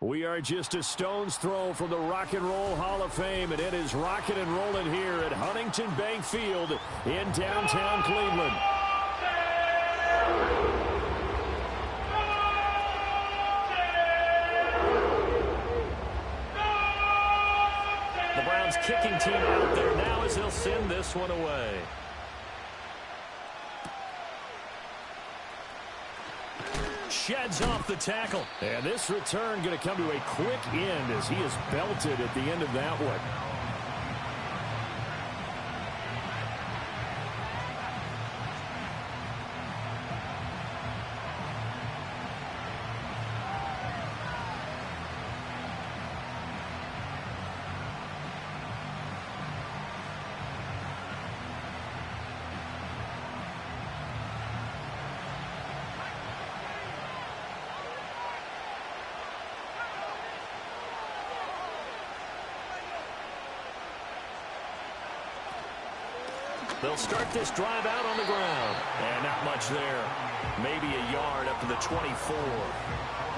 We are just a stone's throw from the Rock and Roll Hall of Fame, and it is rocking and rolling here at Huntington Bank Field in downtown Cleveland. The Browns kicking team out there now as they'll send this one away. Sheds off the tackle. And this return going to come to a quick end as he is belted at the end of that one. They'll start this drive out on the ground. And not much there. Maybe a yard up to the 24.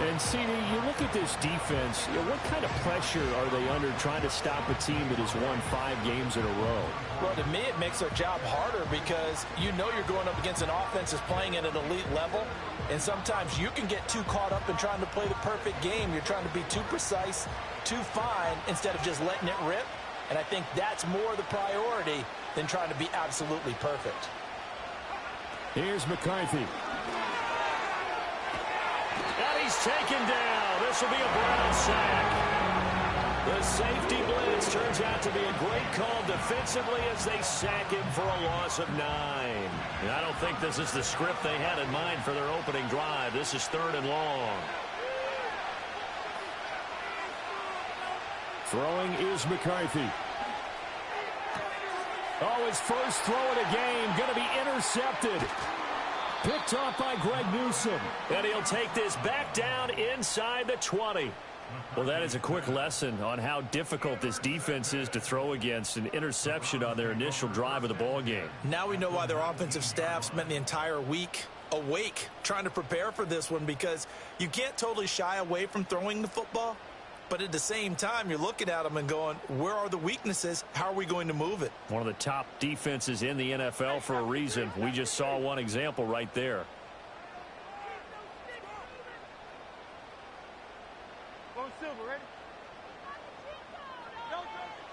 And, CD, you look at this defense, what kind of pressure are they under trying to stop a team that has won 5 games in a row? Well, to me, it makes their job harder because you know you're going up against an offense that's playing at an elite level. And sometimes you can get too caught up in trying to play the perfect game. You're trying to be too precise, too fine, instead of just letting it rip. And I think that's more the priority than trying to be absolutely perfect. Here's McCarthy. And he's taken down. This will be a Brown sack. The safety blitz turns out to be a great call defensively as they sack him for a loss of 9. And I don't think this is the script they had in mind for their opening drive. This is 3rd and long. Throwing is McCarthy. Oh, his first throw of the game going to be intercepted. Picked off by Greg Newsome. And he'll take this back down inside the 20. Well, that is a quick lesson on how difficult this defense is to throw against. An interception on their initial drive of the ball game. Now we know why their offensive staff spent the entire week awake trying to prepare for this one, because you can't totally shy away from throwing the football. But at the same time, you're looking at them and going, where are the weaknesses? How are we going to move it? One of the top defenses in the NFL for a reason. We just saw one example right there.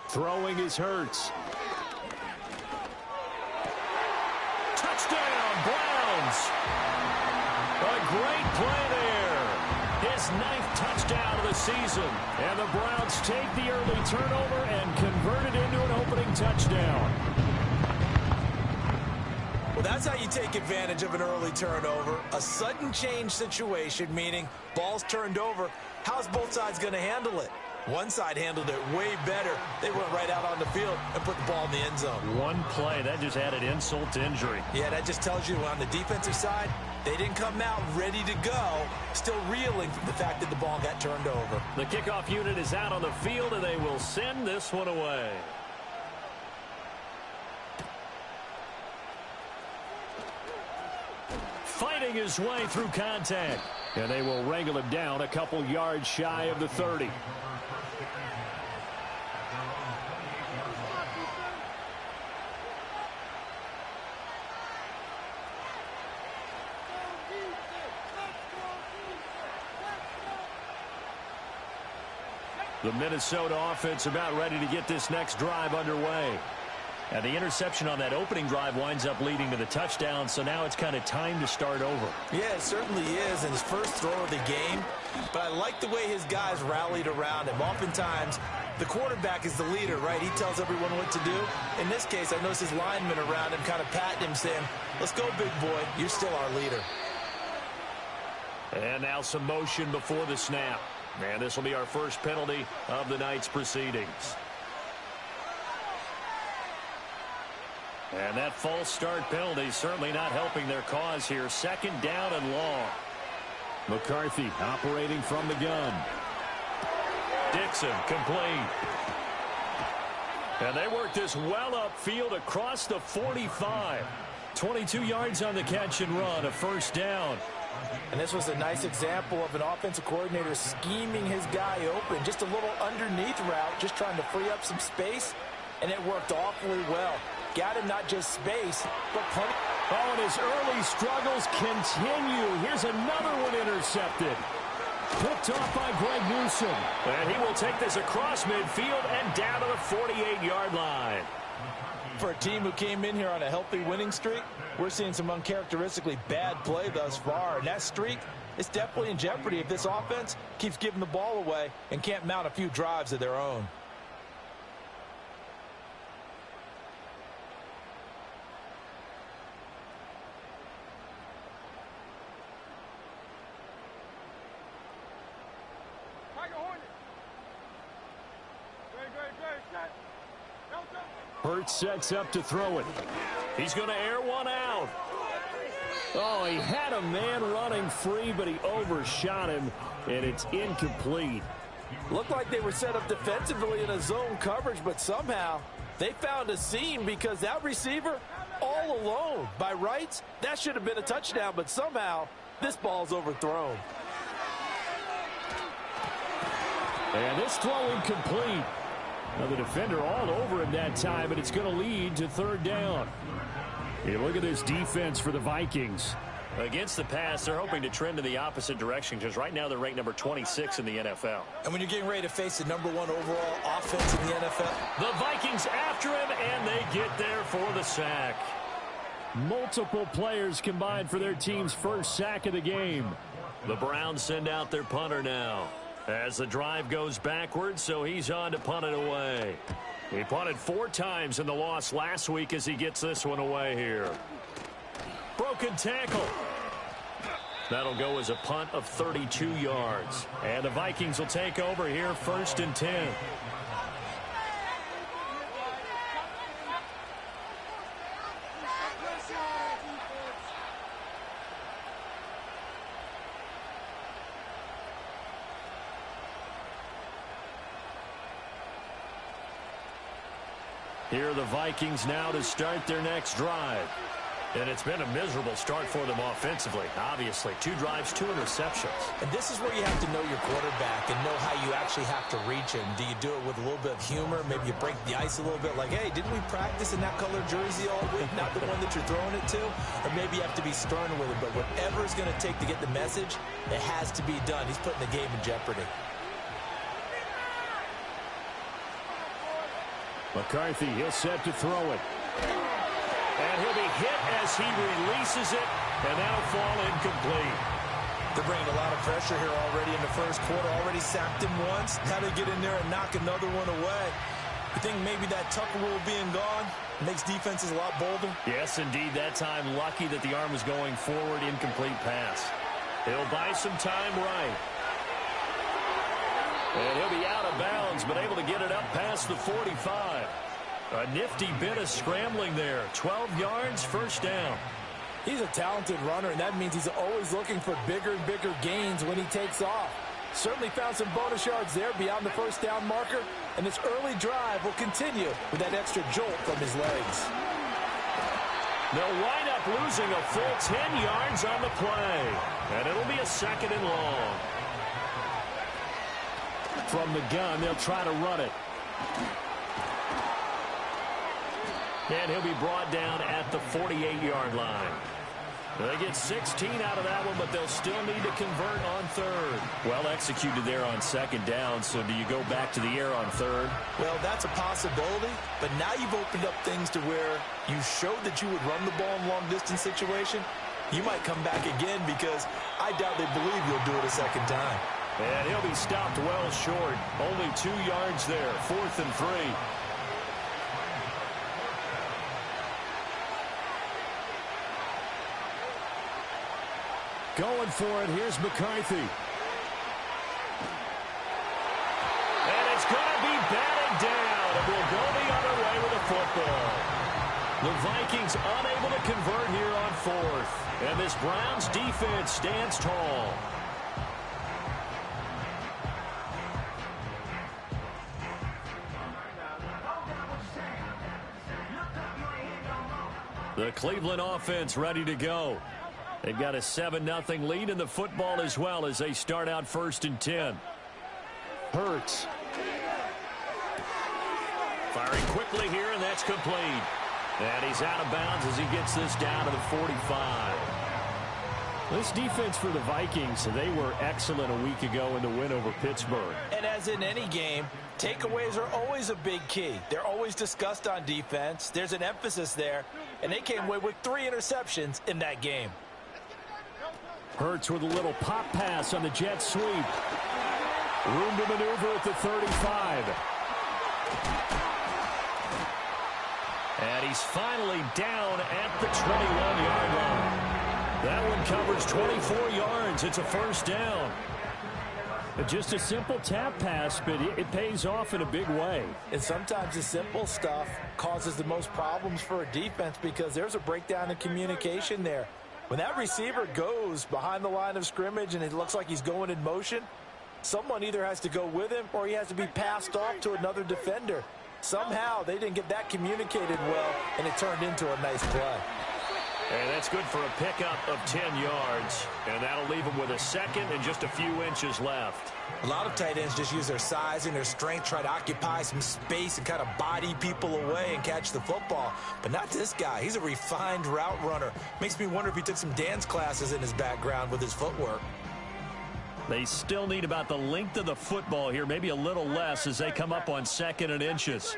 Throwing is Hurts. Touchdown, Browns. A great play there. His 9th touchdown of the season. And the Browns take the early turnover and convert it into an opening touchdown. Well, that's how you take advantage of an early turnover. A sudden change situation, meaning ball's turned over. How's both sides going to handle it? One side handled it way better. They went right out on the field and put the ball in the end zone. One play, that just added insult to injury. Yeah, that just tells you on the defensive side, they didn't come out ready to go, still reeling from the fact that the ball got turned over. The kickoff unit is out on the field, and they will send this one away. Fighting his way through contact. And they will wrangle him down a couple yards shy of the 30. The Minnesota offense about ready to get this next drive underway. And the interception on that opening drive winds up leading to the touchdown, so now it's kind of time to start over. Yeah, it certainly is in his first throw of the game. But I like the way his guys rallied around him. Oftentimes, the quarterback is the leader, right? He tells everyone what to do. In this case, I noticed his linemen around him kind of patting him, saying, let's go, big boy. You're still our leader. And now some motion before the snap. And this will be our first penalty of the night's proceedings. And that false start penalty certainly not helping their cause here. 2nd down and long. McCarthy operating from the gun. Dixon complete. And they work this well upfield across the 45. 22 yards on the catch and run, a first down. And this was a nice example of an offensive coordinator scheming his guy open. Just a little underneath route, just trying to free up some space, and it worked awfully well. Got him not just space, but plenty. Oh, and his early struggles continue. Here's another one intercepted. Picked off by Greg Newsome. And he will take this across midfield and down to the 48-yard line. For a team who came in here on a healthy winning streak, we're seeing some uncharacteristically bad play thus far. And that streak is definitely in jeopardy if this offense keeps giving the ball away and can't mount a few drives of their own. Hurts sets up to throw it. He's going to air one out. Oh, he had a man running free, but he overshot him, and it's incomplete. Looked like they were set up defensively in a zone coverage, but somehow they found a seam because that receiver all alone. By rights, that should have been a touchdown, but somehow this ball's overthrown. And this throw incomplete. Now the defender all over him that time, and it's going to lead to third down. Hey, look at this defense for the Vikings. Against the pass, they're hoping to trend in the opposite direction because right now they're ranked number 26 in the NFL. And when you're getting ready to face the #1 overall offense in the NFL. The Vikings after him, and they get there for the sack. Multiple players combined for their team's first sack of the game. The Browns send out their punter now. As the drive goes backwards, so he's on to punt it away. He punted 4 times in the loss last week as he gets this one away here. Broken tackle. That'll go as a punt of 32 yards. And the Vikings will take over here 1st and 10. Here are the Vikings now to start their next drive. And it's been a miserable start for them offensively. Obviously, 2 drives, 2 interceptions. And this is where you have to know your quarterback and know how you actually have to reach him. Do you do it with a little bit of humor? Maybe you break the ice a little bit like, hey, didn't we practice in that color jersey all week? Not the one that you're throwing it to? Or maybe you have to be stern with it. But whatever it's going to take to get the message, it has to be done. He's putting the game in jeopardy. McCarthy, he'll set to throw it. And he'll be hit as he releases it, and that'll fall incomplete. They're bringing a lot of pressure here already in the first quarter. Already sacked him once. How to get in there and knock another one away. You think maybe that Tucker rule being gone makes defenses a lot bolder? Yes, indeed. That time, lucky that the arm was going forward. Incomplete pass. He'll buy some time right. And he'll be out of bounds, but able to get it up past the 45. A nifty bit of scrambling there. 12 yards, 1st down. He's a talented runner, and that means he's always looking for bigger and bigger gains when he takes off. Certainly found some bonus yards there beyond the 1st down marker, and this early drive will continue with that extra jolt from his legs. They'll wind up losing a full 10 yards on the play, and it'll be a 2nd and long. From the gun, they'll try to run it. And he'll be brought down at the 48-yard line. They get 16 out of that one, but they'll still need to convert on 3rd. Well executed there on 2nd down, so do you go back to the air on 3rd? Well, that's a possibility, but now you've opened up things to where you showed that you would run the ball in long-distance situation. You might come back again because I doubt they believe you'll do it a 2nd time. And he'll be stopped well short. Only 2 yards there, 4th and 3. Going for it, here's McCarthy. And it's going to be batted down. And we'll go the other way with the football. The Vikings unable to convert here on 4th. And this Browns defense stands tall. The Cleveland offense ready to go. They've got a 7-0 lead in the football as well as they start out 1st and 10. Hurts. Firing quickly here, and that's complete. And he's out of bounds as he gets this down to the 45. This defense for the Vikings, they were excellent a week ago in the win over Pittsburgh. And as in any game, takeaways are always a big key. They're always discussed on defense. There's an emphasis there, and they came away with 3 interceptions in that game. Hurts with a little pop pass on the jet sweep. Room to maneuver at the 35. And he's finally down at the 21-yard line. That one covers 24 yards. It's a 1st down. Just a simple tap pass, but it pays off in a big way. And sometimes the simple stuff causes the most problems for a defense because there's a breakdown in communication there. When that receiver goes behind the line of scrimmage and it looks like he's going in motion, someone either has to go with him or he has to be passed off to another defender. Somehow they didn't get that communicated well, and it turned into a nice play. And that's good for a pickup of 10 yards. And that'll leave him with a 2nd and just a few inches left. A lot of tight ends just use their size and their strength, try to occupy some space and kind of body people away and catch the football. But not this guy. He's a refined route runner. Makes me wonder if he took some dance classes in his background with his footwork. They still need about the length of the football here, maybe a little less as they come up on 2nd and inches.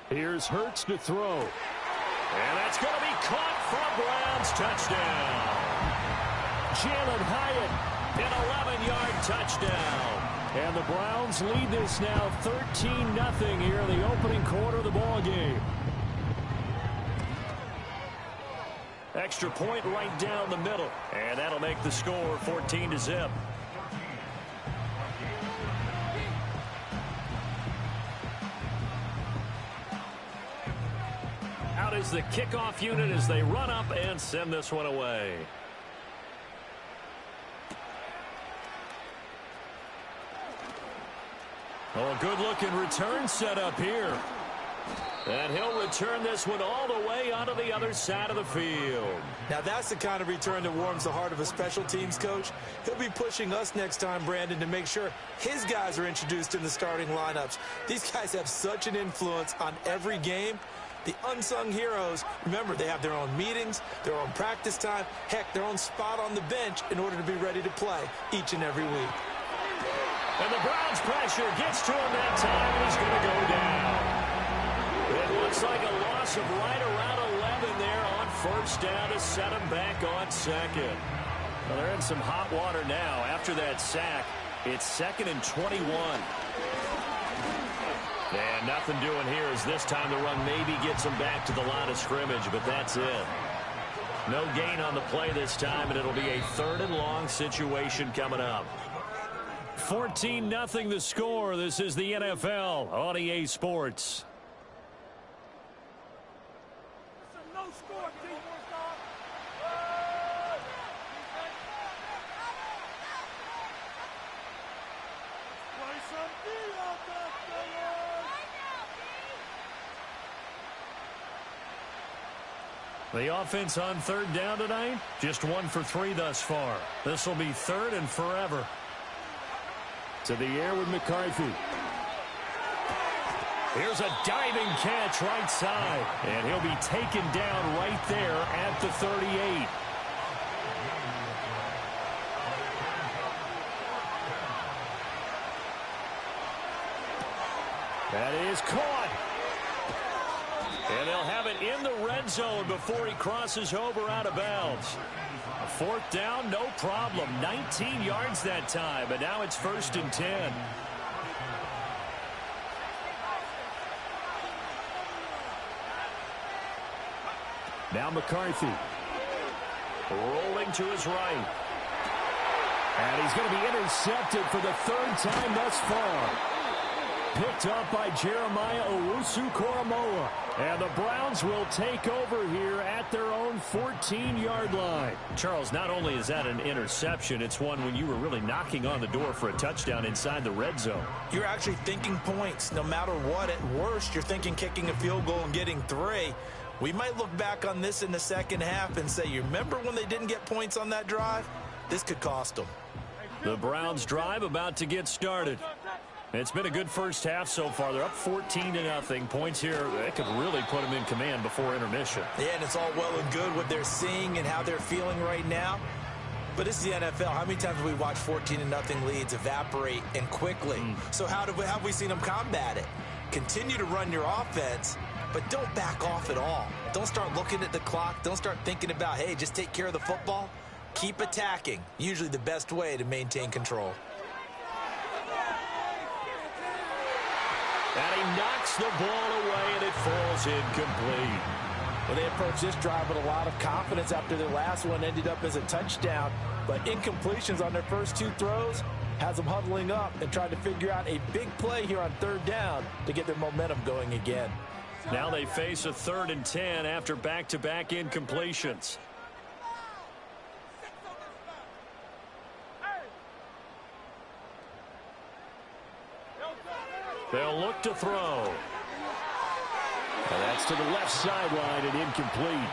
Here's Hurts to throw. And that's going to be caught for a Browns touchdown. Jalen Hyatt, an 11-yard touchdown. And the Browns lead this now 13-0 here in the opening quarter of the ball game. Extra point right down the middle. And that'll make the score 14-0. Out is the kickoff unit as they run up and send this one away. Oh, a good-looking return set up here. And he'll return this one all the way onto the other side of the field. Now that's the kind of return that warms the heart of a special teams coach. He'll be pushing us next time, Brandon, to make sure his guys are introduced in the starting lineups. These guys have such an influence on every game. The unsung heroes, remember, they have their own meetings, their own practice time, heck, their own spot on the bench in order to be ready to play each and every week. And the Browns pressure gets to him that time, and he's going to go down. It looks like a loss of right around 11 there on 1st down to set him back on 2nd. Well, they're in some hot water now. After that sack, it's 2nd and 21. And nothing doing here as this time the run maybe gets him back to the line of scrimmage, but that's it. No gain on the play this time, and it'll be a 3rd and long situation coming up. 14-0 the score. This is the NFL on EA Sports. The offense on 3rd down tonight, just 1 for 3 thus far. This will be 3rd and forever. To the air with McCarthy. Here's a diving catch right side. And he'll be taken down right there at the 38. That is caught. And they'll have it in the red zone before he crosses over out of bounds. A 4th down, no problem. 19 yards that time, but now it's 1st and 10. Now McCarthy. Rolling to his right. And he's going to be intercepted for the 3rd time thus far. Picked up by Jeremiah Owusu-Koramoah. And the Browns will take over here at their own 14-yard line. Charles, not only is that an interception, it's one when you were really knocking on the door for a touchdown inside the red zone. You're actually thinking points. No matter what, at worst, you're thinking kicking a field goal and getting 3. We might look back on this in the second half and say, you remember when they didn't get points on that drive? This could cost them. The Browns drive about to get started. It's been a good first half so far. They're up 14-0. Points here, that could really put them in command before intermission. Yeah, and it's all well and good what they're seeing and how they're feeling right now. But this is the NFL. How many times have we watched 14-0 leads evaporate and quickly? So how have we seen them combat it? Continue to run your offense, but don't back off at all. Don't start looking at the clock. Don't start thinking about, hey, just take care of the football. Keep attacking. Usually the best way to maintain control. And he knocks the ball away, and it falls incomplete. Well, they approached this drive with a lot of confidence after their last one ended up as a touchdown. But incompletions on their first 2 throws has them huddling up and trying to figure out a big play here on 3rd down to get their momentum going again. Now they face a 3rd and 10 after back-to-back incompletions. They'll look to throw. And that's to the left sideline and incomplete.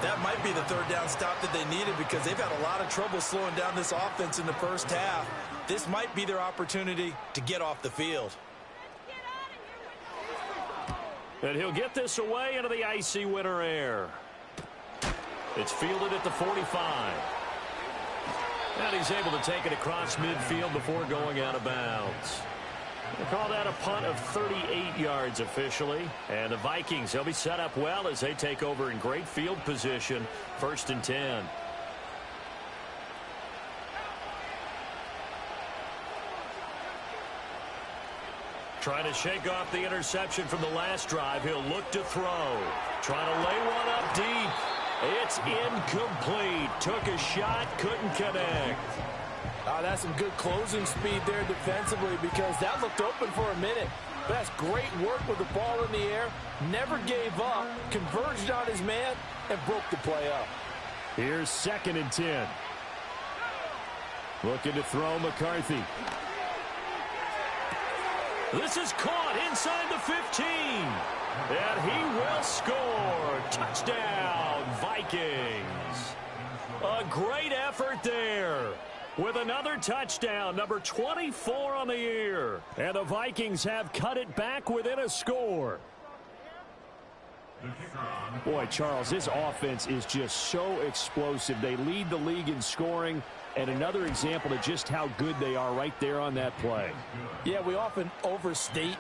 That might be the 3rd down stop that they needed because they've had a lot of trouble slowing down this offense in the first half. This might be their opportunity to get off the field. And he'll get this away into the icy winter air. It's fielded at the 45. And he's able to take it across midfield before going out of bounds. We'll call that a punt of 38 yards officially. And the Vikings, they'll be set up well as they take over in great field position. 1st and 10. Trying to shake off the interception from the last drive. He'll look to throw. Trying to lay one up deep. It's incomplete. Took a shot, couldn't connect. That's some good closing speed there defensively because that looked open for a minute. But that's great work with the ball in the air. Never gave up. Converged on his man and broke the play up. Here's 2nd and 10. Looking to throw McCarthy. This is caught inside the 15. And he will score. Touchdown, Vikings. A great effort there. With another touchdown, number 24 on the year. And the Vikings have cut it back within a score. Boy, Charles, this offense is just so explosive. They lead the league in scoring, and another example of just how good they are right there on that play. Yeah, we often overstate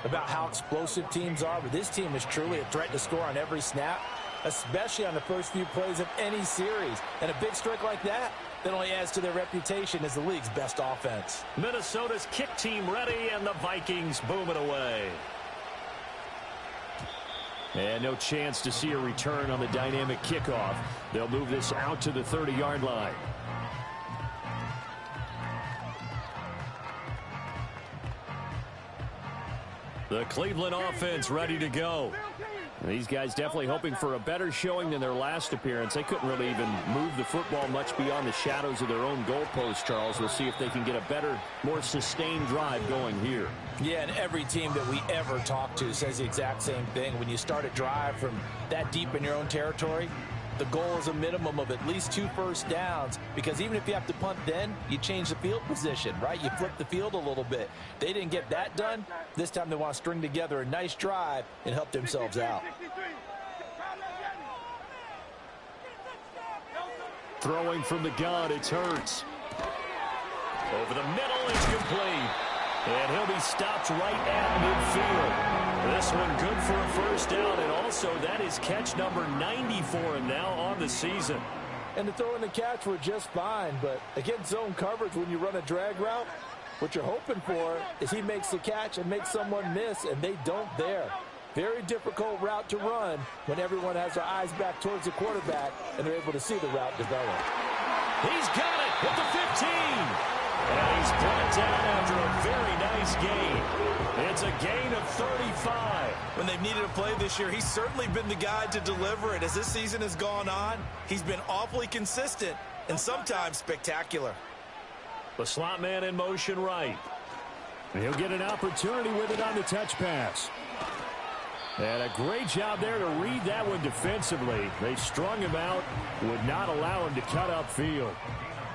about how explosive teams are, but this team is truly a threat to score on every snap, especially on the first few plays of any series. And a big strike like that only adds to their reputation as the league's best offense. Minnesota's kick team ready, and the Vikings boom it away. And no chance to see a return on the dynamic kickoff. They'll move this out to the 30-yard line. The Cleveland offense ready to go. These guys definitely hoping for a better showing than their last appearance. They couldn't really even move the football much beyond the shadows of their own goalpost, Charles. We'll see if they can get a better, more sustained drive going here. Yeah, and every team that we ever talk to says the exact same thing. When you start a drive from that deep in your own territory, the goal is a minimum of at least 2 first downs, because even if you have to punt then, you change the field position, right? You flip the field a little bit. They didn't get that done. This time they want to string together a nice drive and help themselves out. Throwing from the gun, it's Hurts. Over the middle, it's complete. And he'll be stopped right at midfield. This one good for a first down, and also that is catch number 90 for him now on the season. And the throw and the catch were just fine, but against zone coverage when you run a drag route, what you're hoping for is he makes the catch and makes someone miss, and they don't there. Very difficult route to run when everyone has their eyes back towards the quarterback and they're able to see the route develop. He's got it at the 15. And he's brought down after a very nice game. It's a gain of 35. When they've needed a play this year, he's certainly been the guy to deliver it. As this season has gone on, he's been awfully consistent and sometimes spectacular. The slot man in motion right. And he'll get an opportunity with it on the touch pass. And a great job there to read that one defensively. They strung him out, would not allow him to cut upfield.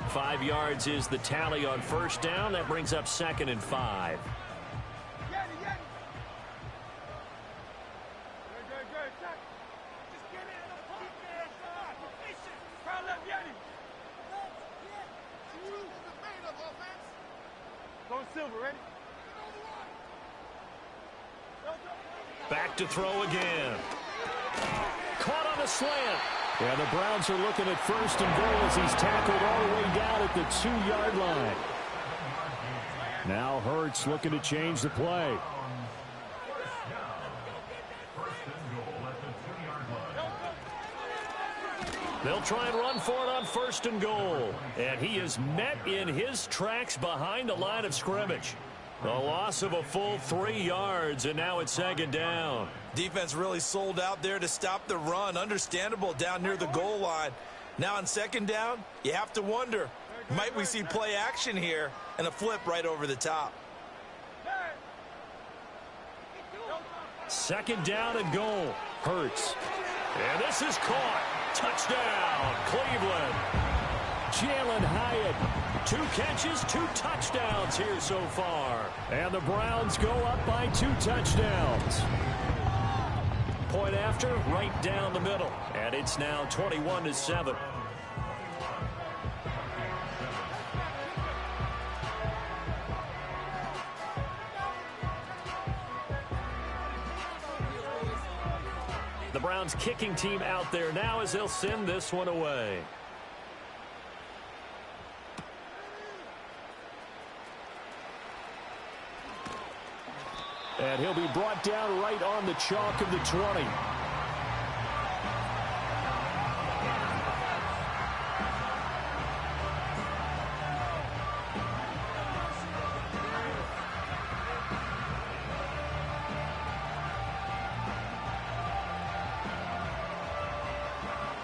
5 yards is the tally on first down. That brings up 2nd and 5. Back to throw again. Caught on the slant. And the Browns are looking at 1st and goal as he's tackled all the way down at the 2-yard line. Now Hurts looking to change the play. They'll try and run for it on 1st and goal. And he is met in his tracks behind the line of scrimmage. A loss of a full 3 yards, and now it's 2nd down. Defense really sold out there to stop the run. Understandable down near the goal line. Now on 2nd down, you have to wonder, might we see play action here and a flip right over the top? 2nd down and goal. Hurts. And this is caught. Touchdown, Cleveland. Jalen Hyatt. 2 catches, 2 touchdowns here so far. And the Browns go up by 2 touchdowns. Point after, right down the middle. And it's now 21-7. The Browns kicking team out there now as they'll send this one away. And he'll be brought down right on the chalk of the 20.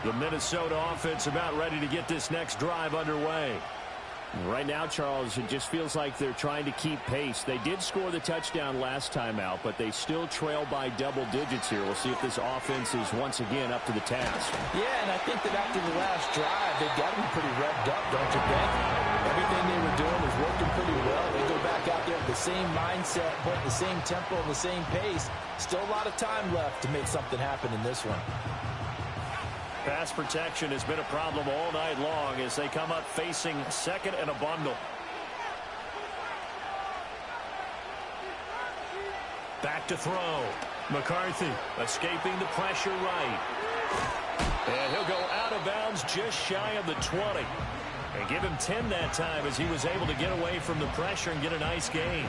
The Minnesota offense about ready to get this next drive underway. Right now, Charles, it just feels like they're trying to keep pace. They did score the touchdown last time out, but they still trail by double digits here. We'll see if this offense is once again up to the task. Yeah, and I think that after the last drive, they've got them pretty revved up, don't you think? Everything they were doing was working pretty well. They go back out there with the same mindset, but the same tempo and the same pace. Still a lot of time left to make something happen in this one. Pass protection has been a problem all night long as they come up facing 2nd and a bundle. Back to throw. McCarthy escaping the pressure right. And he'll go out of bounds just shy of the 20. And give him 10 that time as he was able to get away from the pressure and get a nice gain.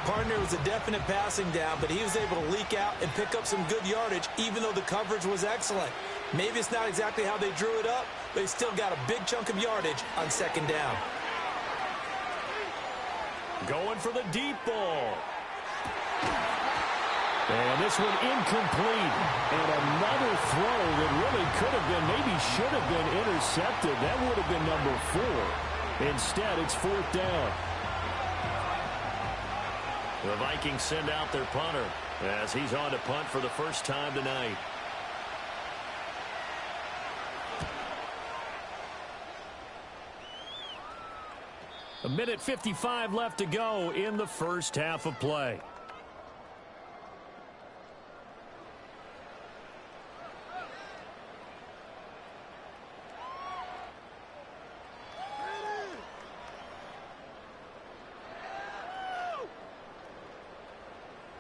Partner was a definite passing down, but he was able to leak out and pick up some good yardage, even though the coverage was excellent. Maybe it's not exactly how they drew it up, but he still got a big chunk of yardage on 2nd down. Going for the deep ball. And this one incomplete. And another throw that really could have been, maybe should have been intercepted. That would have been number 4. Instead, it's 4th down. The Vikings send out their punter as he's on to punt for the first time tonight. A minute 55 left to go in the first half of play.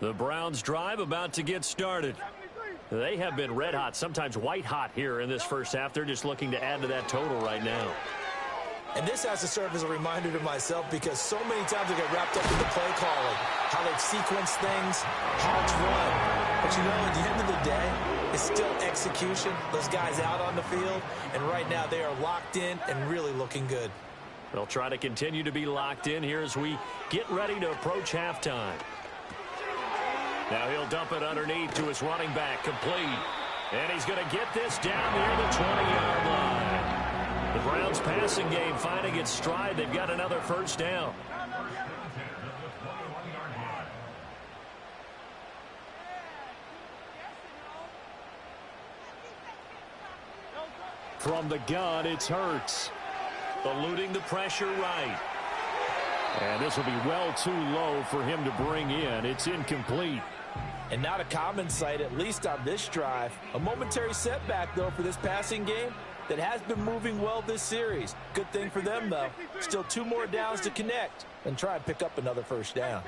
The Browns drive about to get started. They have been red hot, sometimes white hot here in this first half. They're just looking to add to that total right now. And this has to serve as a reminder to myself because so many times I get wrapped up in the play calling, how they've sequenced things, how it's run. But you know, at the end of the day, it's still execution. Those guys out on the field, and right now they are locked in and really looking good. They'll try to continue to be locked in here as we get ready to approach halftime. Now he'll dump it underneath to his running back, complete. And he's going to get this down near the 20-yard line. The Browns passing game finding its stride. They've got another first down. From the gun, it's Hurts. Eluding the pressure right. And this will be well too low for him to bring in. It's incomplete. And not a common sight, at least on this drive. A momentary setback, though, for this passing game that has been moving well this series. Good thing for them, though. Still 2 more downs to connect and try and pick up another first down.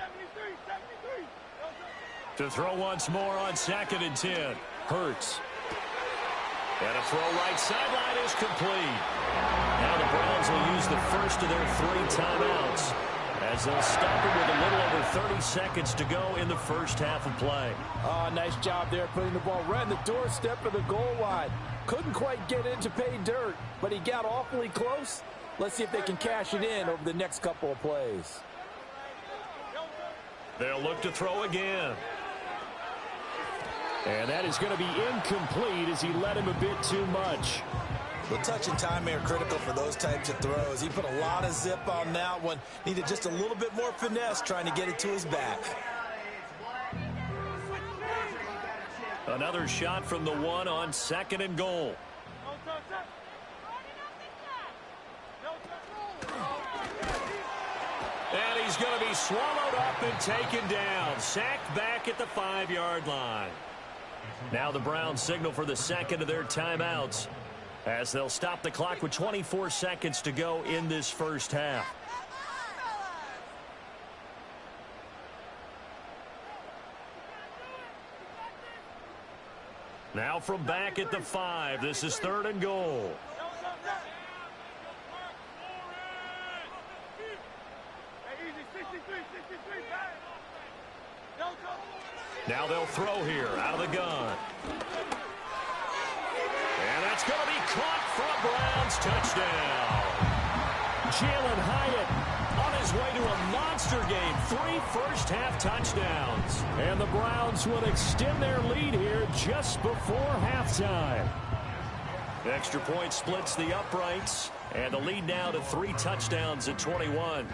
To throw once more on 2nd and 10. Hurts. And a throw right sideline is complete. Now the Browns will use the first of their 3 timeouts as they'll stop it with a little over 30 seconds to go in the first half of play. Oh, nice job there putting the ball right on the doorstep of the goal line. Couldn't quite get in to pay dirt, but he got awfully close. Let's see if they can cash it in over the next couple of plays. They'll look to throw again. And that is going to be incomplete as he led him a bit too much. The touch and time are critical for those types of throws. He put a lot of zip on that one. Needed just a little bit more finesse trying to get it to his back. Another shot from the 1 on 2nd and goal. And he's going to be swallowed up and taken down. Sacked back at the 5-yard line. Now the Browns signal for the second of their timeouts as they'll stop the clock with 24 seconds to go in this first half. Now from back at the 5, this is 3rd and goal. Now they'll throw here out of the gun. And that's going to be caught for a Browns touchdown. Jalen Hyatt on his way to a monster game. 3 first-half touchdowns. And the Browns would extend their lead here just before halftime. Extra point splits the uprights. And the lead now to 3 touchdowns at 21.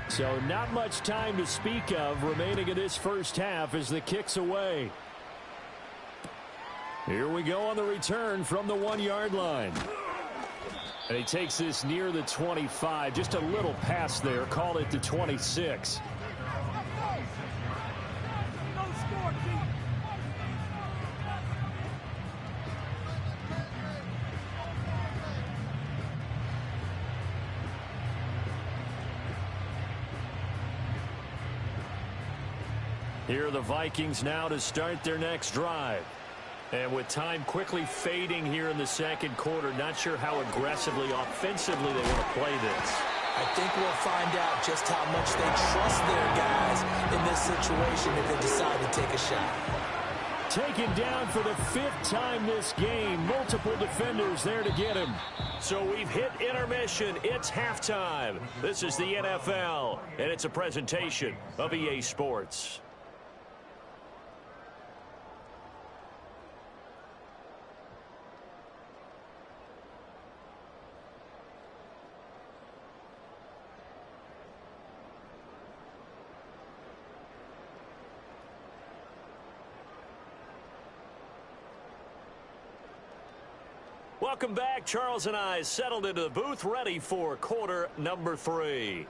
So not much time to speak of remaining in this first half as the kick's away. Here we go on the return from the 1-yard line. And he takes this near the 25. Just a little pass there. Call it the 26. Here are the Vikings now to start their next drive. And with time quickly fading here in the second quarter, not sure how aggressively, offensively they want to play this. I think we'll find out just how much they trust their guys in this situation if they decide to take a shot. Taken down for the 5th time this game. Multiple defenders there to get him. So we've hit intermission. It's halftime. This is the NFL, and it's a presentation of EA Sports. Welcome back. Charles and I settled into the booth ready for quarter number 3.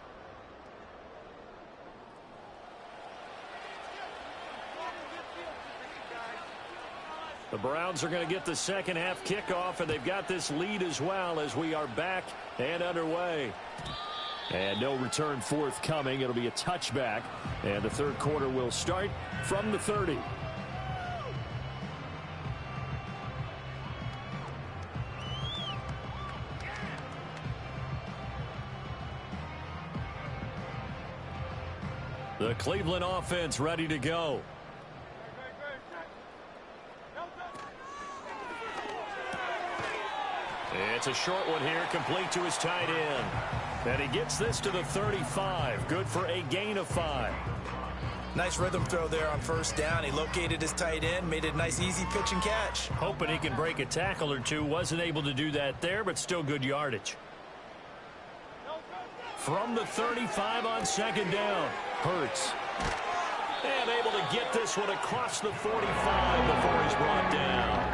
The Browns are going to get the second half kickoff, and they've got this lead as well as we are back and underway. And no return forthcoming. It'll be a touchback, and the third quarter will start from the 30. The Cleveland offense ready to go. It's a short one here, complete to his tight end. And he gets this to the 35. Good for a gain of 5. Nice rhythm throw there on first down. He located his tight end, made it a nice easy pitch and catch. Hoping he can break a tackle or two. Wasn't able to do that there, but still good yardage. From the 35 on second down, Hurts. And able to get this one across the 45 before he's brought down.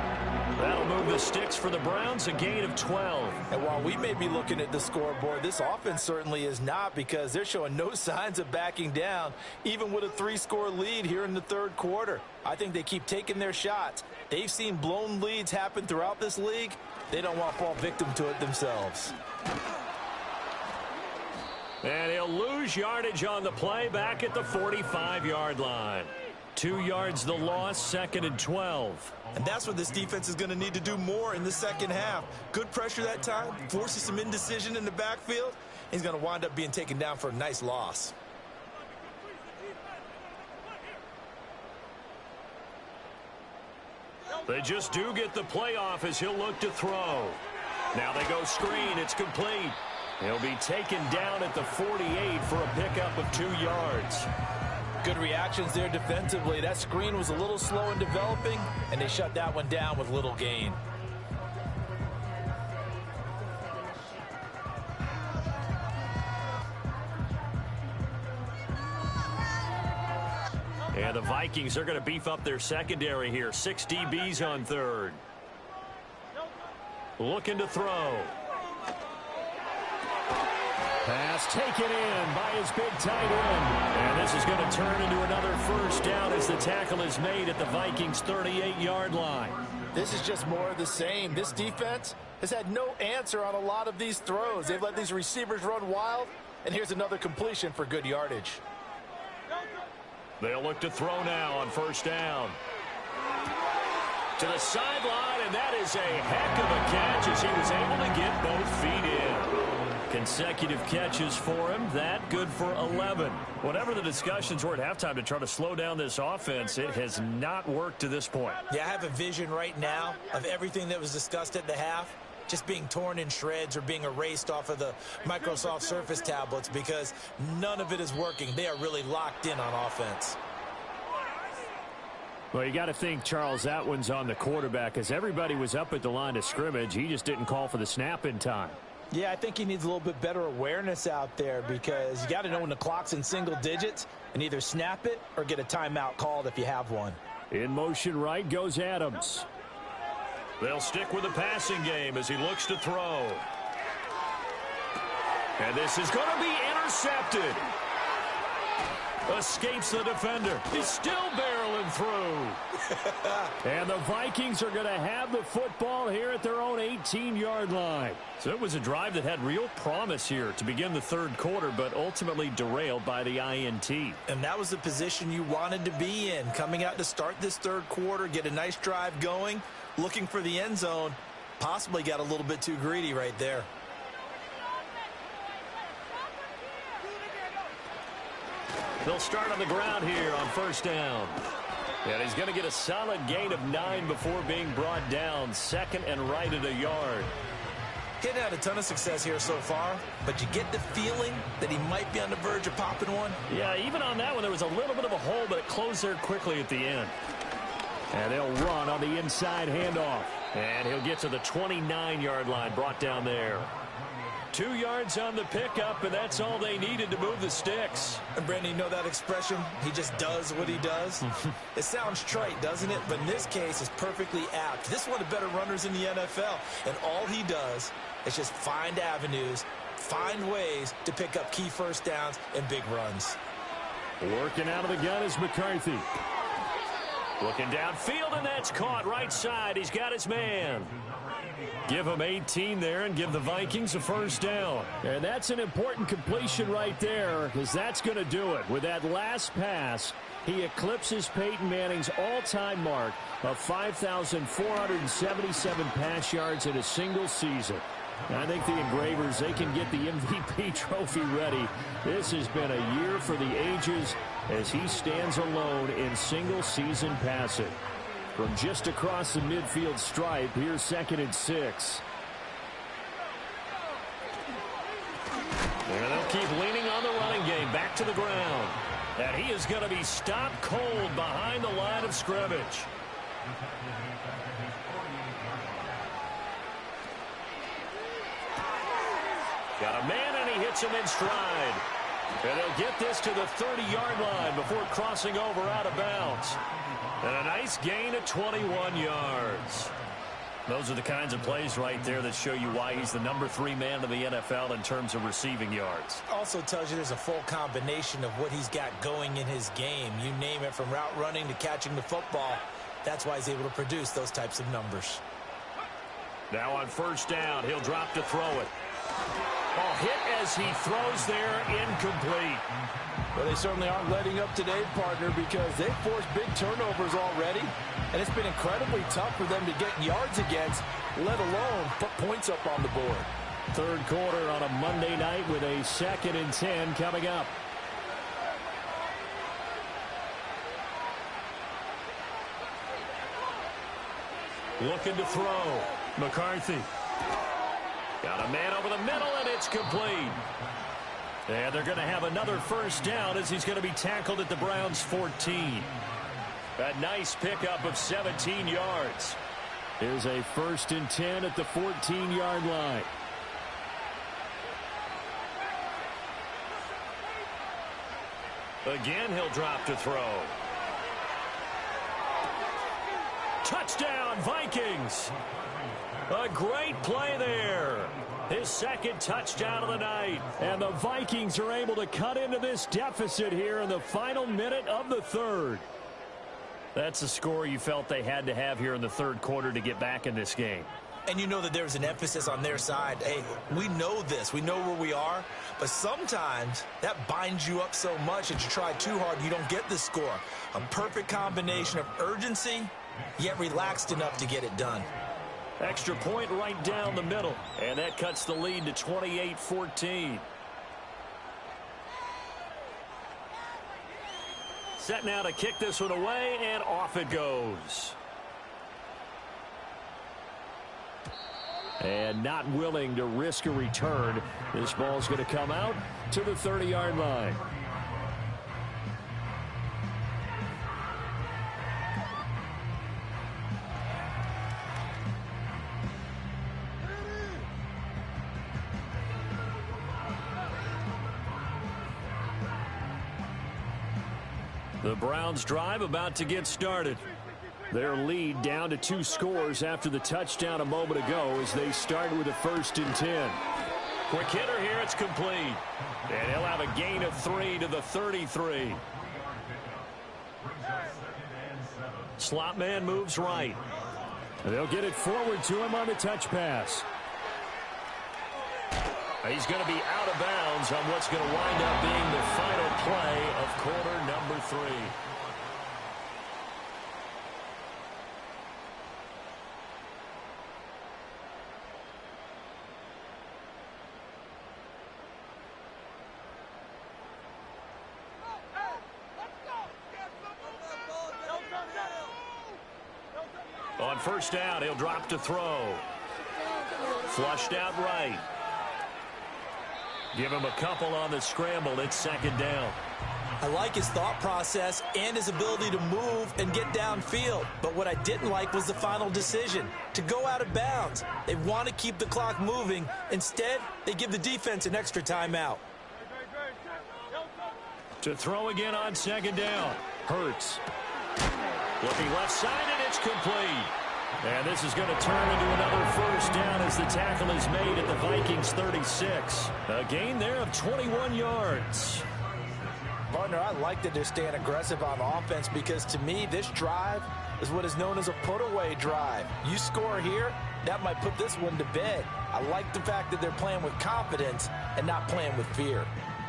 That'll move the sticks for the Browns, a gain of 12. And while we may be looking at the scoreboard, this offense certainly is not, because they're showing no signs of backing down, even with a 3-score lead here in the third quarter. I think they keep taking their shots. They've seen blown leads happen throughout this league. They don't want to fall victim to it themselves. And he'll lose yardage on the play back at the 45-yard line. 2 yards the loss, 2nd and 12. And that's what this defense is going to need to do more in the second half. Good pressure that time, forces some indecision in the backfield. He's going to wind up being taken down for a nice loss. They just do get the playoff as he'll look to throw. Now they go screen. It's complete. He'll be taken down at the 48 for a pickup of 2 yards. Good reactions there defensively. That screen was a little slow in developing, and they shut that one down with little gain. And the Vikings are going to beef up their secondary here. 6 DBs on third. Looking to throw. Pass taken in by his big tight end. And this is going to turn into another first down as the tackle is made at the Vikings' 38-yard line. This is just more of the same. This defense has had no answer on a lot of these throws. They've let these receivers run wild. And here's another completion for good yardage. They'll look to throw now on first down. To the sideline, and that is a heck of a catch as he was able to get both feet in. Consecutive catches for him. That good for 11. Whatever the discussions were at halftime to try to slow down this offense, it has not worked to this point. Yeah, I have a vision right now of everything that was discussed at the half just being torn in shreds or being erased off of the Microsoft Surface tablets, because none of it is working. They are really locked in on offense. Well, you got to think, Charles, that one's on the quarterback, as everybody was up at the line of scrimmage. He just didn't call for the snap in time. Yeah, I think he needs a little bit better awareness out there, because you got to know when the clock's in single digits and either snap it or get a timeout called if you have one. In motion right goes Adams. They'll stick with the passing game as he looks to throw. And this is going to be intercepted. Escapes the defender. He's still barreling through. And the Vikings are going to have the football here at their own 18-yard line. So it was a drive that had real promise here to begin the third quarter, but ultimately derailed by the INT. And that was the position you wanted to be in, coming out to start this third quarter, get a nice drive going, looking for the end zone. Possibly got a little bit too greedy right there. They'll start on the ground here on first down. And he's going to get a solid gain of 9 before being brought down. Second and right at a yard. He hadn't had a ton of success here so far, but you get the feeling that he might be on the verge of popping one. Yeah, even on that one, there was a little bit of a hole, but it closed there quickly at the end. And they'll run on the inside handoff. And he'll get to the 29-yard line, brought down there. 2 yards on the pickup, and that's all they needed to move the sticks. And Brandon, you know that expression? He just does what he does. It sounds trite, doesn't it? But in this case, it's perfectly apt. This is one of the better runners in the NFL. And all he does is just find avenues, find ways to pick up key first downs and big runs. Working out of the gun is McCarthy. Looking downfield, and that's caught right side. He's got his man. Give him 18 there and give the Vikings a first down. And that's an important completion right there, because that's going to do it. With that last pass, he eclipses Peyton Manning's all-time mark of 5,477 pass yards in a single season. I think the Engravers, they can get the MVP trophy ready. This has been a year for the ages as he stands alone in single-season passing. From just across the midfield stripe, here's 2nd and 6. And they'll keep leaning on the running game. Back to the ground. And he is going to be stopped cold behind the line of scrimmage. Got a man, and he hits him in stride. And they'll get this to the 30-yard line before crossing over out of bounds. And a nice gain of 21 yards. Those are the kinds of plays right there that show you why he's the number 3 man in the NFL in terms of receiving yards. Also tells you there's a full combination of what he's got going in his game. You name it, from route running to catching the football. That's why he's able to produce those types of numbers. Now on first down, he'll drop to throw it. Ball hit as he throws there, incomplete. Well, they certainly aren't letting up today, partner, because they've forced big turnovers already, and it's been incredibly tough for them to get yards against, let alone put points up on the board. Third quarter on a Monday night with a 2nd and 10 coming up. Looking to throw. McCarthy. Got a man over the middle, and it's complete. And they're going to have another first down as he's going to be tackled at the Browns' 14. A nice pickup of 17 yards. Here's a 1st and 10 at the 14-yard line. Again, he'll drop to throw. Touchdown, Vikings. A great play there. His 2nd touchdown of the night. And the Vikings are able to cut into this deficit here in the final minute of the 3rd. That's a score you felt they had to have here in the 3rd quarter to get back in this game. And you know that there's an emphasis on their side. Hey, we know this. We know where we are. But sometimes that binds you up so much that you try too hard and you don't get the score. A perfect combination of urgency, yet relaxed enough to get it done. Extra point right down the middle. And that cuts the lead to 28-14. Set now to kick this one away, and off it goes. And not willing to risk a return. This ball's going to come out to the 30-yard line. The Browns drive about to get started. Their lead down to 2 scores after the touchdown a moment ago as they start with a 1st and 10. Quick hitter here, it's complete. And he'll have a gain of 3 to the 33. Slot man moves right. And they'll get it forward to him on the touch pass. He's going to be out of bounds on what's going to wind up being the final play of quarter number 3. On first down, he'll drop to throw. Flushed out right. Give him a couple on the scramble. It's 2nd down. I like his thought process and his ability to move and get downfield. But what I didn't like was the final decision, to go out of bounds. They want to keep the clock moving. Instead, they give the defense an extra timeout. To throw again on 2nd down. Hurts. Looking left side, and it's complete. And this is going to turn into another first down as the tackle is made at the Vikings 36. A gain there of 21 yards. Partner, I like that they're staying aggressive on offense because to me, this drive is what is known as a put-away drive. You score here, that might put this one to bed. I like the fact that they're playing with confidence and not playing with fear.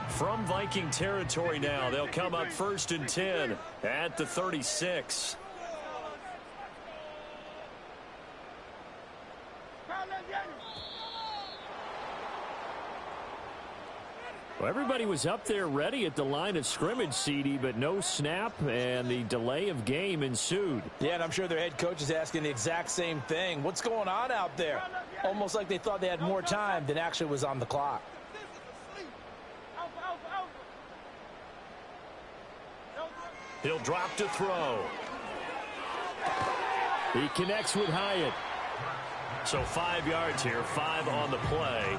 From Viking territory now, they'll come up 1st and 10 at the 36. Well, everybody was up there ready at the line of scrimmage, CD, but no snap, and the delay of game ensued. Yeah, and I'm sure their head coach is asking the exact same thing. What's going on out there? Almost like they thought they had more time than actually was on the clock. He'll drop to throw. He connects with Hyatt. So 5 yards here, 5 on the play.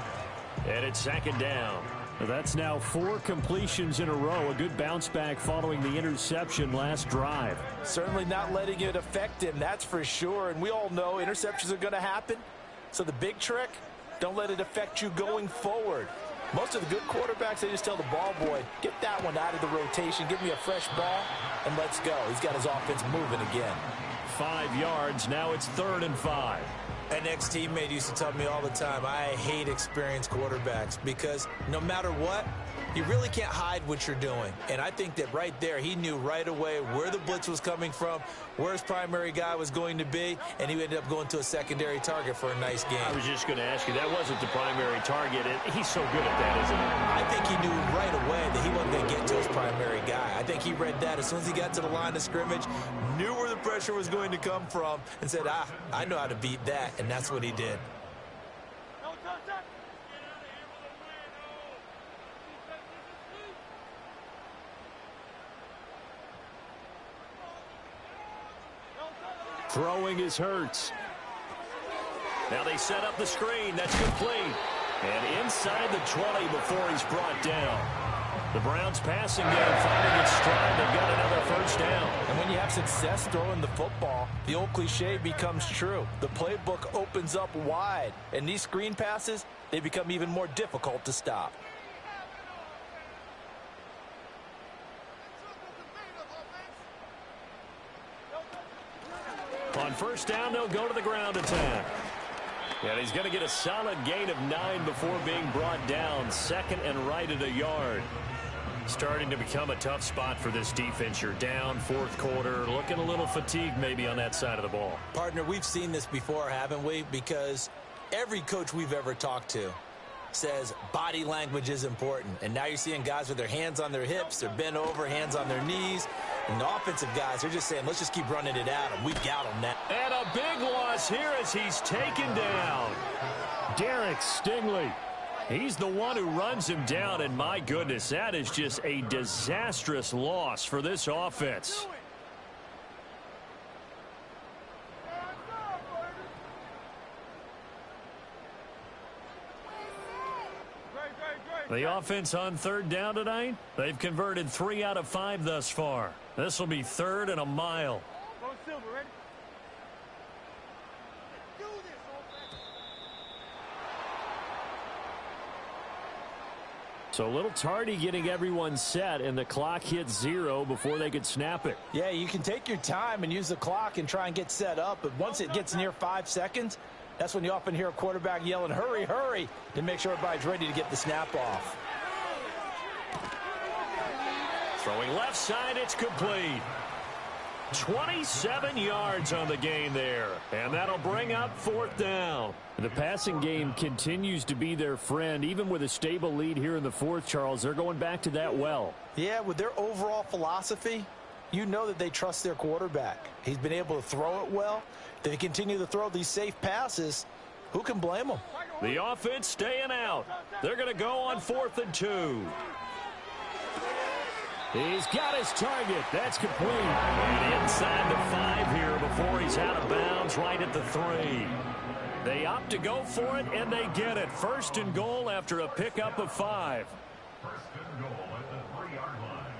And it's second down. That's now 4 completions in a row. A good bounce back following the interception last drive. Certainly not letting it affect him, that's for sure. And we all know interceptions are going to happen. So the big trick, don't let it affect you going forward. Most of the good quarterbacks, they just tell the ball boy, get that one out of the rotation, give me a fresh ball, and let's go. He's got his offense moving again. 5 yards, now it's 3rd and 5. An ex-teammate used to tell me all the time, I hate experienced quarterbacks because no matter what, you really can't hide what you're doing. And I think that right there, he knew right away where the blitz was coming from, where his primary guy was going to be, and he ended up going to a secondary target for a nice game. I was just going to ask you, that wasn't the primary target. He's so good at that, isn't he? I think he knew right away that he wasn't going to get to his primary guy. I think he read that as soon as he got to the line of scrimmage, knew where the pressure was going to come from, and said, I know how to beat that, and that's what he did. Throwing is Hurts. Now they set up the screen. That's complete. And inside the 20 before he's brought down. The Browns passing game finding its stride. They've got another first down. And when you have success throwing the football, the old cliche becomes true. The playbook opens up wide. And these screen passes, they become even more difficult to stop. On first down, they'll go to the ground attack. And he's going to get a solid gain of 9 before being brought down. 2nd and right at a yard. Starting to become a tough spot for this defense. You're down 4th quarter, looking a little fatigued maybe on that side of the ball. Partner, we've seen this before, haven't we? Because every coach we've ever talked to says body language is important. And now you're seeing guys with their hands on their hips, they're bent over, hands on their knees. And the offensive guys, they're just saying, let's just keep running it at them. We've got them now. And a big loss here as he's taken down. Derek Stingley. He's the one who runs him down, and my goodness, that is just a disastrous loss for this offense. The offense on 3rd down tonight, they've converted 3 out of 5 thus far. This will be 3rd and a mile. So a little tardy getting everyone set, and the clock hits 0 before they could snap it. Yeah, you can take your time and use the clock and try and get set up, but once it gets near 5 seconds, that's when you often hear a quarterback yelling, hurry, hurry, to make sure everybody's ready to get the snap off. Throwing left side, it's complete. 27 yards on the game there, and that'll bring up 4th down. The passing game continues to be their friend. Even with a stable lead here in the 4th, Charles, they're going back to that well. Yeah, with their overall philosophy, you know that they trust their quarterback. He's been able to throw it well. They continue to throw these safe passes. Who can blame them? The offense staying out. They're going to go on 4th and 2. He's got his target. That's complete. And inside the 5 here before he's out of bounds right at the 3. They opt to go for it, and they get it. 1st and goal after a pickup of 5. 1st and goal at the 3-yard line.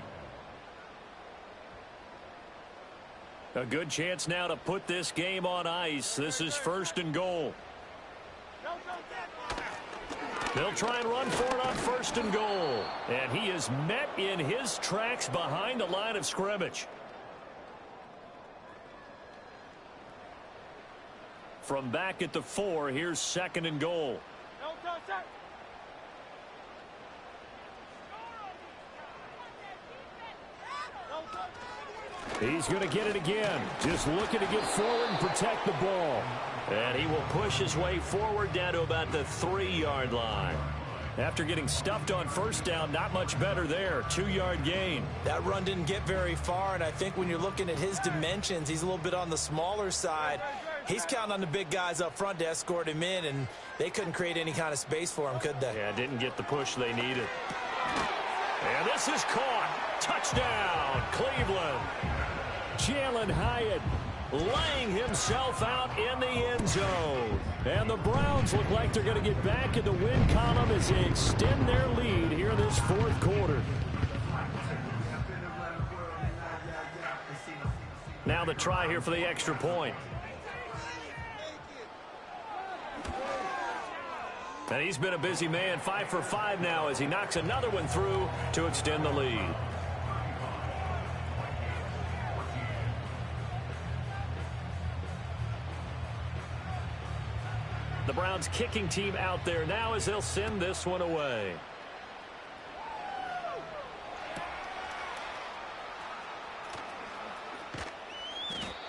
A good chance now to put this game on ice. This is 1st and goal. They'll try and run for it on 1st and goal. And he is met in his tracks behind the line of scrimmage. From back at the 4, here's 2nd and goal. He's going to get it again. Just looking to get forward and protect the ball. And he will push his way forward down to about the 3-yard line. After getting stuffed on 1st down, not much better there. 2-yard gain. That run didn't get very far, and I think when you're looking at his dimensions, he's a little bit on the smaller side. He's counting on the big guys up front to escort him in, and they couldn't create any kind of space for him, could they? Yeah, didn't get the push they needed. And this is caught. Touchdown, Cleveland. Jalen Hyatt laying himself out in the end zone. And the Browns look like they're going to get back in the win column as they extend their lead here in this fourth quarter. Now the try here for the extra point. And he's been a busy man, 5 for 5 now as he knocks another one through to extend the lead. The Browns kicking team out there now as they'll send this one away.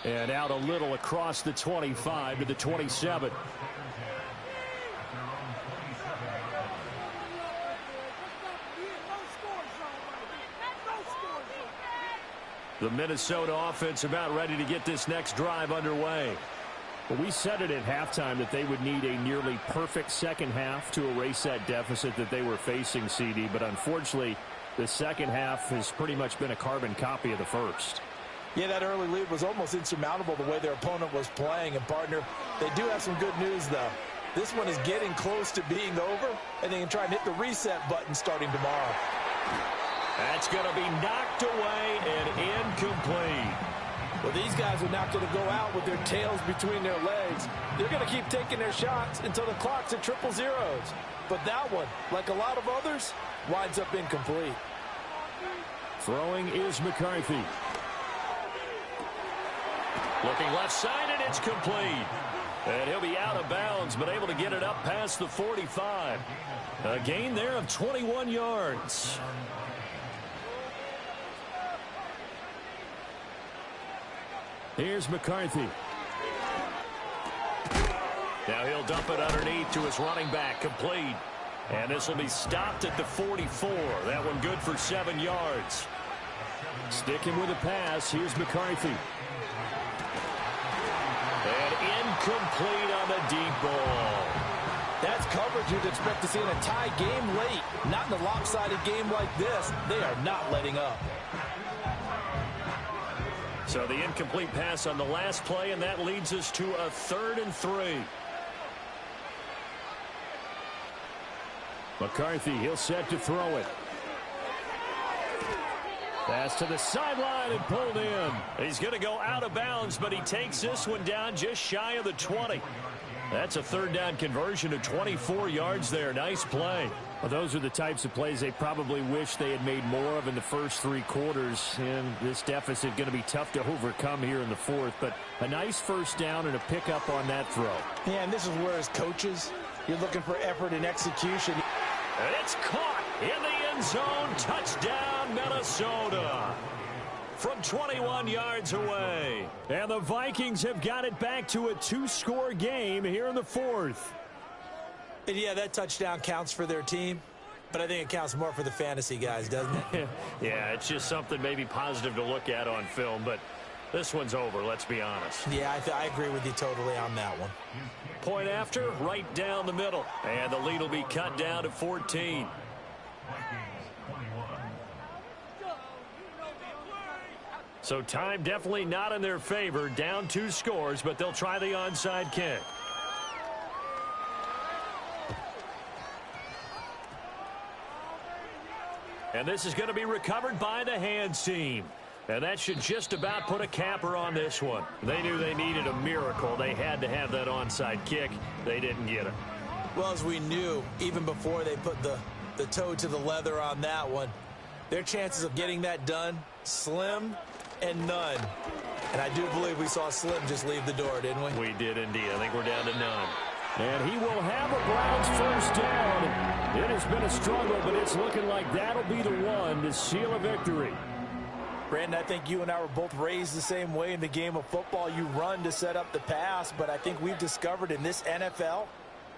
And out a little across the 25 to the 27. The Minnesota offense about ready to get this next drive underway. Well, we said it at halftime that they would need a nearly perfect second half to erase that deficit that they were facing, CD. But unfortunately, the second half has pretty much been a carbon copy of the first. Yeah, that early lead was almost insurmountable the way their opponent was playing. And, partner, they do have some good news, though. This one is getting close to being over, and they can try and hit the reset button starting tomorrow. That's going to be knocked away and incomplete. Well, these guys are not going to go out with their tails between their legs. They're going to keep taking their shots until the clock's at triple zeros. But that one, like a lot of others, winds up incomplete. Throwing is McCarthy. Looking left side, and it's complete. And he'll be out of bounds, but able to get it up past the 45. A gain there of 21 yards. Here's McCarthy. Now he'll dump it underneath to his running back, complete. And this will be stopped at the 44. That one good for 7 yards. Sticking with a pass, here's McCarthy. And incomplete on the deep ball. That's coverage you'd expect to see in a tie game late. Not in a lopsided game like this. They are not letting up. So the incomplete pass on the last play, and that leads us to a 3rd and 3. McCarthy, he'll set to throw it. Pass to the sideline and pulled in. He's going to go out of bounds, but he takes this one down just shy of the 20. That's a 3rd down conversion of 24 yards there. Nice play. Well, those are the types of plays they probably wish they had made more of in the first 3 quarters. And this deficit going to be tough to overcome here in the 4th. But a nice first down and a pickup on that throw. Yeah, and this is where as coaches, you're looking for effort and execution. And it's caught in the end zone. Touchdown, Minnesota. From 21 yards away. And the Vikings have got it back to a 2-score game here in the 4th. And yeah, that touchdown counts for their team, but I think it counts more for the fantasy guys, doesn't it? Yeah, it's just something maybe positive to look at on film, but this one's over, let's be honest. Yeah, I agree with you totally on that one. Point after, right down the middle. And the lead will be cut down to 14. So time definitely not in their favor. Down 2 scores, but they'll try the onside kick. And this is going to be recovered by the hands team. And that should just about put a capper on this one. They knew they needed a miracle. They had to have that onside kick. They didn't get it. Well, as we knew, even before they put the toe to the leather on that one, their chances of getting that done, slim and none. And I do believe we saw Slim just leave the door, didn't we? We did indeed. I think we're down to none. And he will have a Browns first down. It has been a struggle, but it's looking like that'll be the one to seal a victory. Brandon, I think you and I were both raised the same way in the game of football. You run to set up the pass, but I think we've discovered in this NFL,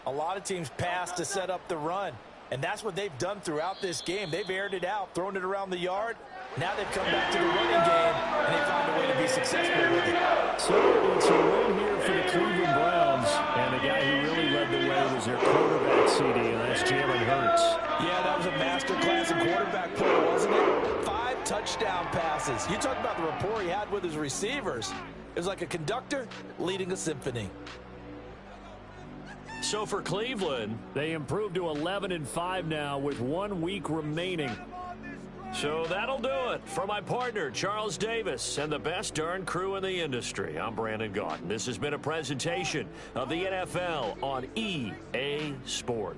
a lot of teams pass to set up the run. And that's what they've done throughout this game. They've aired it out, thrown it around the yard. Now they've come back to the running game, and they found a way to be successful with it. So it's a win here for the Cleveland Browns. And the guy who really led the way was their quarterback, CD, and that's Jalen Hurts. Yeah, that was a masterclass in quarterback play, wasn't it? 5 touchdowns. touchdown passes. You talk about the rapport he had with his receivers. It was like a conductor leading a symphony. So for Cleveland, they improved to 11-5 now with 1 week remaining. So that'll do it. For my partner, Charles Davis, and the best darn crew in the industry, I'm Brandon Gaudin. This has been a presentation of the NFL on EA Sports.